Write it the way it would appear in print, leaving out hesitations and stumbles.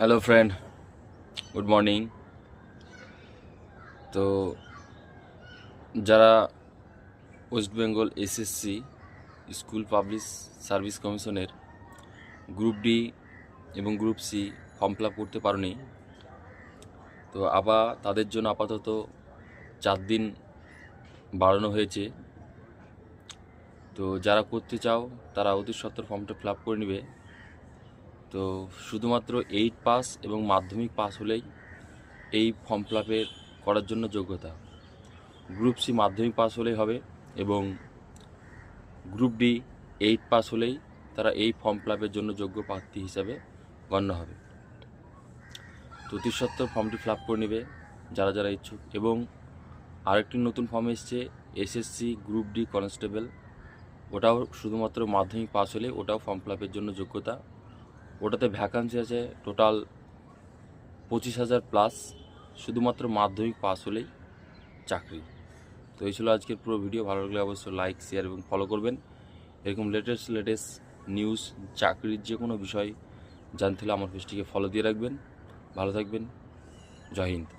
Hello friend, good morning. তো যারা West Bengal SSC school public service কমিশনের group D এবং group C form fill up করতে পারেনি, তো আবার তাদের জন্য আপাতত 4 দিন বাড়ানো হয়েছে। তো যারা করতে চাও তারা অতি সত্বর ফর্মটা ফিল আপ করে নেবে। তো শুধুমাত্র 8 পাস এবং মাধ্যমিক পাস হলেই এই ফর্ম ফিল আপের করার জন্য যোগ্যতা। গ্রুপ সি মাধ্যমিক পাস হলেই হবে এবং গ্রুপ ডি 8 পাস হলেই তারা এই ফর্ম ফিল আপের জন্য যোগ্য প্রার্থী হিসাবে গণ্য হবে। তো অতি সত্বর ফর্মটি ফিল আপ করে নেবে যারা যারা ইচ্ছুক। এবং আরেকটি নতুন ফর্ম এসছে এসএসসি গ্রুপ ডি কনস্টেবল, ওটাও শুধুমাত্র মাধ্যমিক পাস হলে ওটাও ফর্ম ফিল আপের জন্য যোগ্যতা। ওটাতে ভ্যাকান্সি আছে টোটাল 25,000 প্লাস, শুধুমাত্র মাধ্যমিক পাস হলেই চাকরি। তো এই ছিল আজকের পুরো ভিডিও। ভালো লাগলে অবশ্যই লাইক, শেয়ার এবং ফলো করবেন। এরকম লেটেস্ট নিউজ, চাকরির যে কোনো বিষয় জানতে হলে আমার পেজটিকে ফলো দিয়ে রাখবেন। ভালো থাকবেন। জয় হিন্দ।